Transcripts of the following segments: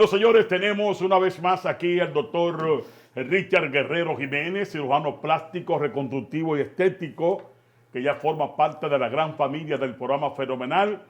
Bueno, señores, tenemos una vez más aquí al doctor Richard Guerrero Jiménez, cirujano plástico, reconstructivo y estético, que ya forma parte de la gran familia del programa Fenomenal.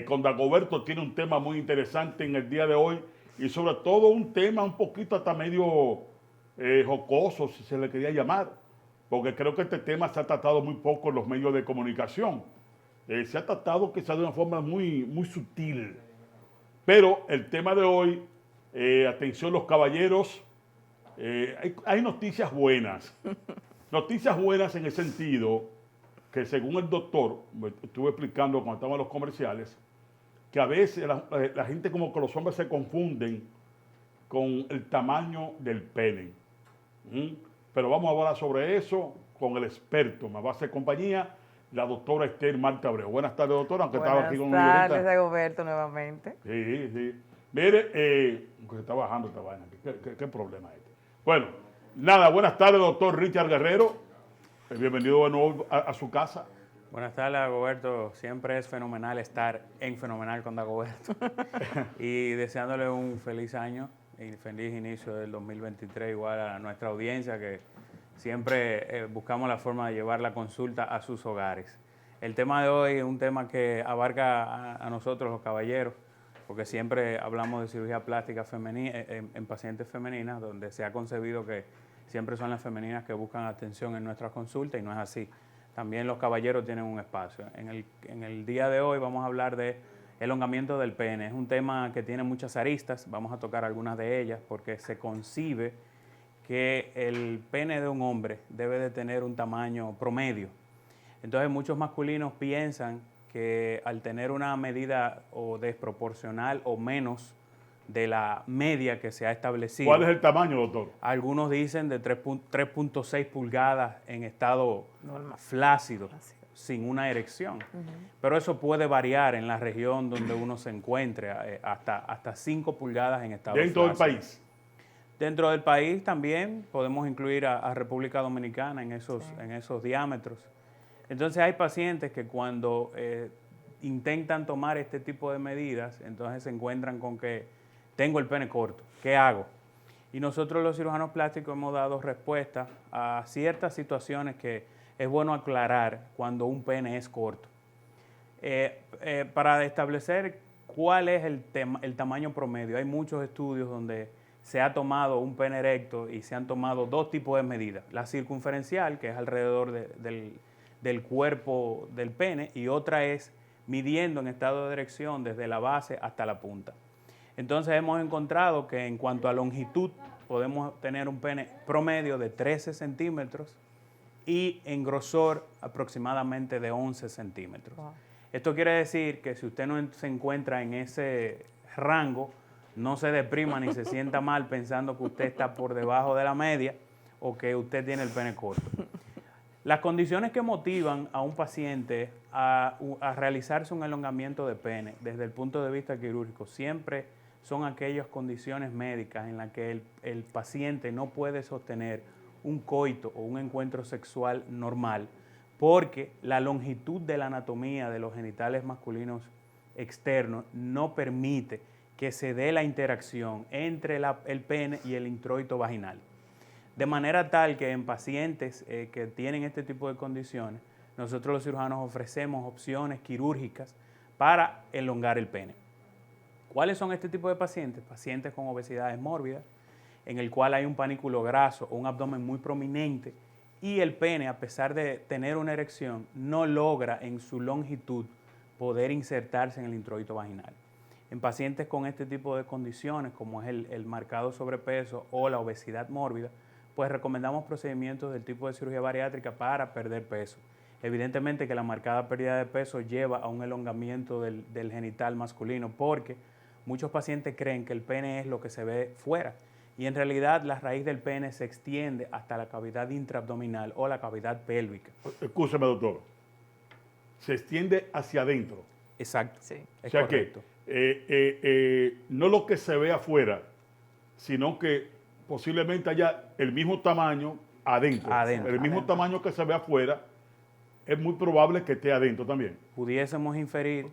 Con Dagoberto tiene un tema muy interesante en el día de hoy y sobre todo un tema un poquito hasta medio jocoso, si se le quería llamar, porque creo que este tema se ha tratado muy poco en los medios de comunicación. Se ha tratado quizás de una forma muy sutil. Pero el tema de hoy, atención los caballeros, hay noticias buenas. Noticias buenas en el sentido que según el doctor, me estuve explicando cuando estaban los comerciales, que a veces la gente como que los hombres se confunden con el tamaño del pene. Pero vamos a hablar sobre eso con el experto, me va a hacer compañía, la doctora Esther Marta Abreu. Buenas tardes, doctora, aunque estaba aquí con Buenas tardes, Dagoberto, nuevamente. Sí, sí. Mire, se está bajando esta vaina. ¿Qué problema es este? Bueno, nada, buenas tardes, doctor Richard Guerrero. Bienvenido de nuevo a su casa. Buenas tardes, Dagoberto. Siempre es fenomenal estar en Fenomenal con Dagoberto. Y deseándole un feliz año y feliz inicio del 2023, igual a nuestra audiencia que siempre buscamos la forma de llevar la consulta a sus hogares. El tema de hoy es un tema que abarca a nosotros los caballeros, porque siempre hablamos de cirugía plástica femenina, en pacientes femeninas, donde se ha concebido que siempre son las femeninas que buscan atención en nuestras consultas y no es así. También los caballeros tienen un espacio. En el día de hoy vamos a hablar de elongamiento del pene. Es un tema que tiene muchas aristas, vamos a tocar algunas de ellas porque se concibe que el pene de un hombre debe de tener un tamaño promedio. Entonces muchos masculinos piensan que al tener una medida o desproporcional o menos de la media que se ha establecido. ¿Cuál es el tamaño, doctor? Algunos dicen de 3.6 pulgadas en estado flácido, sin una erección. Pero eso puede variar en la región donde uno se encuentre, hasta 5 pulgadas en estado ¿Dentro flácido. del país? Dentro del país también podemos incluir a República Dominicana en esos diámetros. Entonces hay pacientes que cuando intentan tomar este tipo de medidas, entonces se encuentran con que tengo el pene corto, ¿qué hago? Y nosotros los cirujanos plásticos hemos dado respuesta a ciertas situaciones que es bueno aclarar cuando un pene es corto. Para establecer cuál es el tamaño promedio, hay muchos estudios donde se ha tomado un pene erecto y se han tomado dos tipos de medidas. La circunferencial, que es alrededor del cuerpo del pene, y otra es midiendo en estado de erección desde la base hasta la punta. Entonces hemos encontrado que en cuanto a longitud podemos tener un pene promedio de 13 centímetros y en grosor aproximadamente de 11 centímetros. Wow. Esto quiere decir que si usted no se encuentra en ese rango, no se deprima ni se sienta mal pensando que usted está por debajo de la media o que usted tiene el pene corto. Las condiciones que motivan a un paciente a realizarse un elongamiento de pene desde el punto de vista quirúrgico siempre son aquellas condiciones médicas en las que el paciente no puede sostener un coito o un encuentro sexual normal porque la longitud de la anatomía de los genitales masculinos externos no permite que se dé la interacción entre el pene y el introito vaginal. De manera tal que en pacientes que tienen este tipo de condiciones, nosotros los cirujanos ofrecemos opciones quirúrgicas para elongar el pene. ¿Cuáles son este tipo de pacientes? Pacientes con obesidades mórbidas, en el cual hay un panículo graso o un abdomen muy prominente y el pene, a pesar de tener una erección, no logra en su longitud poder insertarse en el introito vaginal. En pacientes con este tipo de condiciones, como es el marcado sobrepeso o la obesidad mórbida, pues recomendamos procedimientos del tipo de cirugía bariátrica para perder peso. Evidentemente que la marcada pérdida de peso lleva a un elongamiento del genital masculino porque muchos pacientes creen que el pene es lo que se ve fuera y en realidad la raíz del pene se extiende hasta la cavidad intraabdominal o la cavidad pélvica. Escúcheme, doctor. Se extiende hacia adentro. Exacto. Sí, es o sea correcto. Que no lo que se ve afuera, sino que posiblemente haya el mismo tamaño adentro. El mismo tamaño que se ve afuera, es muy probable que esté adentro también. Pudiésemos inferir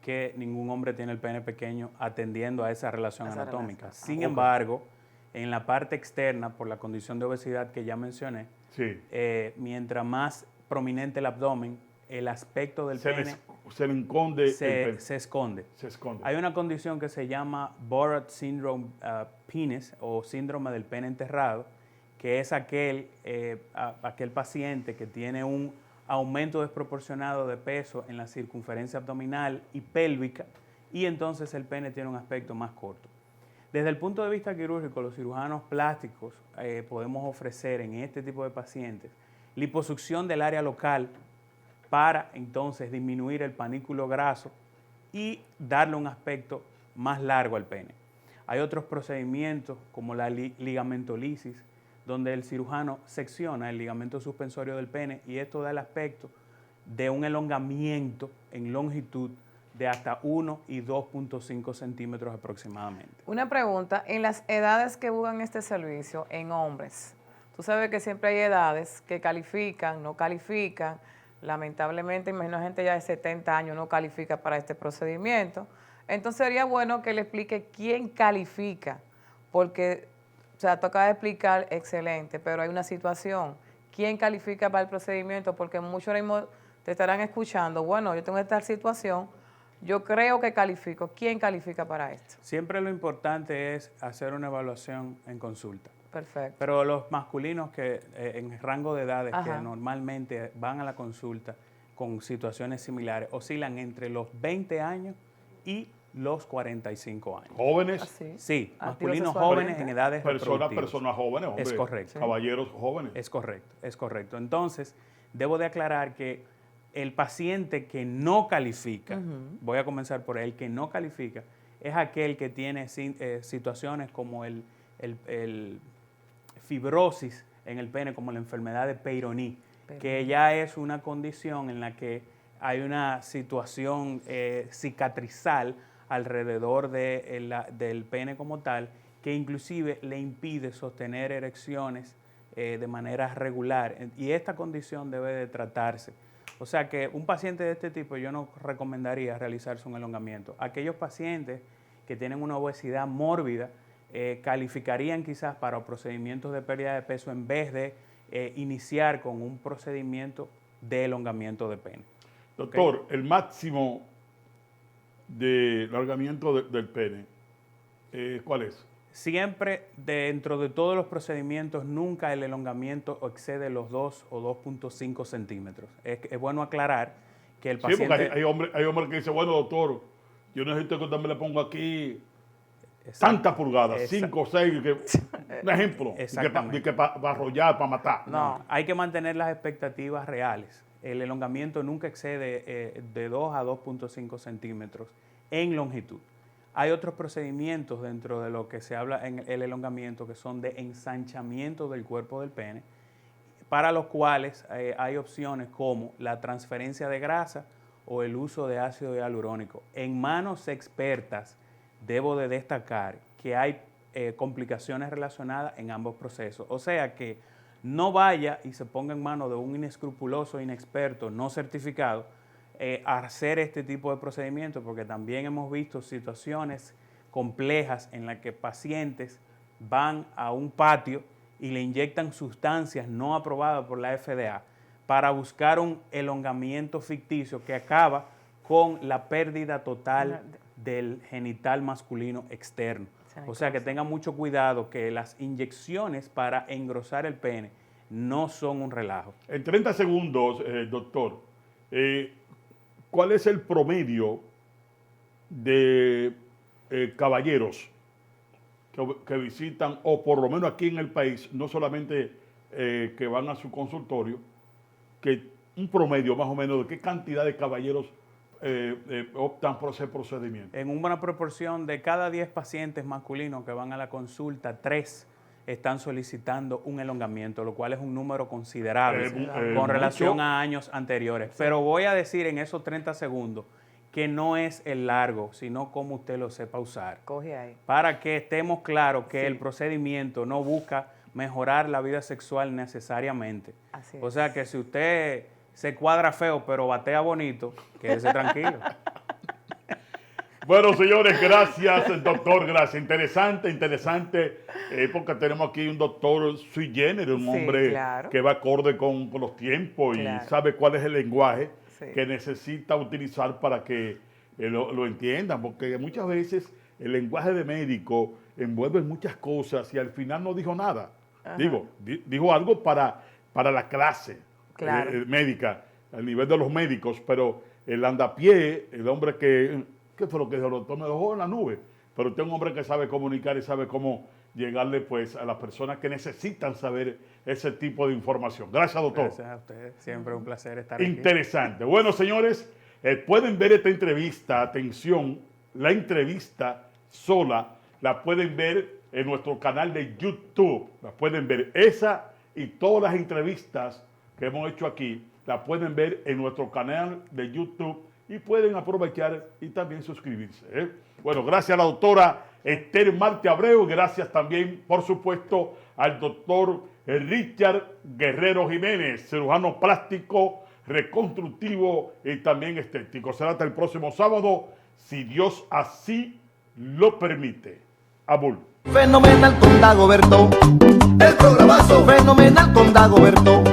que ningún hombre tiene el pene pequeño atendiendo a esa relación Esa anatómica. relación. Sin embargo, en la parte externa, por la condición de obesidad que ya mencioné, Sí. mientras más prominente el abdomen, el aspecto del pene Se le enconde el pene. se esconde. Se esconde. Hay una condición que se llama Borat Syndrome Penis o síndrome del pene enterrado, que es aquel paciente que tiene un aumento desproporcionado de peso en la circunferencia abdominal y pélvica, y entonces el pene tiene un aspecto más corto. Desde el punto de vista quirúrgico, los cirujanos plásticos podemos ofrecer en este tipo de pacientes liposucción del área local para entonces disminuir el panículo graso y darle un aspecto más largo al pene. Hay otros procedimientos como la ligamentolisis, donde el cirujano secciona el ligamento suspensorio del pene y esto da el aspecto de un elongamiento en longitud de hasta 1 y 2.5 centímetros aproximadamente. Una pregunta, en las edades que buscan este servicio en hombres, tú sabes que siempre hay edades que califican, no califican, lamentablemente, imagino gente ya de 70 años no califica para este procedimiento, entonces sería bueno que le explique quién califica, porque, o sea, tú acabas de explicar excelente, pero hay una situación, ¿quién califica para el procedimiento? Porque muchos ahora mismo te estarán escuchando, bueno, yo tengo esta situación, yo creo que califico. ¿Quién califica para esto? Siempre lo importante es hacer una evaluación en consulta. Perfecto. Pero los masculinos que en rango de edades Ajá. que normalmente van a la consulta con situaciones similares oscilan entre los 20 años y los 45 años. Jóvenes, Así. Sí, Activos masculinos sexualmente. jóvenes en edades reproductivas. personas jóvenes, hombre. Es correcto. Caballeros jóvenes. Es correcto, es correcto. Entonces, debo de aclarar que el paciente que no califica, voy a comenzar por el que no califica, es aquel que tiene situaciones como el fibrosis en el pene, como la enfermedad de Peyronie, que ya es una condición en la que hay una situación cicatrizal alrededor del pene como tal, que inclusive le impide sostener erecciones de manera regular, y esta condición debe de tratarse. O sea que un paciente de este tipo yo no recomendaría realizarse un elongamiento. Aquellos pacientes que tienen una obesidad mórbida calificarían quizás para procedimientos de pérdida de peso en vez de iniciar con un procedimiento de elongamiento de pene. Doctor, ¿Okay? el máximo de alargamiento del pene, ¿cuál es? Siempre dentro de todos los procedimientos, nunca el elongamiento excede los 2 o 2.5 centímetros. Es bueno aclarar que el paciente... Sí, porque hay hombres que dicen, bueno, doctor, yo necesito que usted me le ponga aquí tantas pulgadas, 5 o 6, un ejemplo, de que para arrollar, para matar. No. Hay que mantener las expectativas reales. El elongamiento nunca excede de 2 a 2.5 centímetros en longitud. Hay otros procedimientos dentro de lo que se habla en el elongamiento que son de ensanchamiento del cuerpo del pene, para los cuales hay opciones como la transferencia de grasa o el uso de ácido hialurónico. En manos expertas, debo de destacar que hay complicaciones relacionadas en ambos procesos. O sea que no vaya y se ponga en manos de un inescrupuloso, inexperto, no certificado, a hacer este tipo de procedimientos, porque también hemos visto situaciones complejas en las que pacientes van a un patio y le inyectan sustancias no aprobadas por la FDA para buscar un elongamiento ficticio que acaba con la pérdida total del genital masculino externo. O sea que tengan mucho cuidado que las inyecciones para engrosar el pene no son un relajo. En 30 segundos, doctor, ¿cuál es el promedio de caballeros que visitan, o por lo menos aquí en el país, no solamente que van a su consultorio, que un promedio más o menos de qué cantidad de caballeros optan por ese procedimiento? En una proporción de cada 10 pacientes masculinos que van a la consulta, 3 están solicitando un elongamiento, lo cual es un número considerable con relación a años anteriores. Pero voy a decir en esos 30 segundos que no es el largo, sino cómo usted lo sepa usar. Coge ahí. Para que estemos claros que el procedimiento no busca mejorar la vida sexual necesariamente. Así O sea que si usted se cuadra feo pero batea bonito, quédese tranquilo. Bueno, señores, gracias, doctor, gracias. Interesante, interesante, porque tenemos aquí un doctor sui generis, un Sí, hombre claro. que va acorde con los tiempos y Claro. sabe cuál es el lenguaje Sí. que necesita utilizar para que lo entiendan, porque muchas veces el lenguaje de médico envuelve muchas cosas y al final no dijo nada. Ajá. Digo, dijo algo para la clase Claro. médica, al nivel de los médicos, pero el andapié, el hombre ¿qué fue lo que dijo el doctor? Me dejó en la nube. Pero usted es un hombre que sabe comunicar y sabe cómo llegarle pues a las personas que necesitan saber ese tipo de información. Gracias, doctor. Gracias a ustedes. Siempre un placer estar aquí. Interesante. Bueno, señores, pueden ver esta entrevista, atención, la entrevista sola la pueden ver en nuestro canal de YouTube. La pueden ver esa y todas las entrevistas que hemos hecho aquí, la pueden ver en nuestro canal de YouTube y pueden aprovechar y también suscribirse. Bueno, gracias a la doctora Esther Marte Abreu y gracias también, por supuesto, al doctor Richard Guerrero Jiménez, cirujano plástico, reconstructivo y también estético. Será hasta el próximo sábado, si Dios así lo permite. Abul. Fenomenal con Dagoberto. El programazo. Fenomenal con Dagoberto.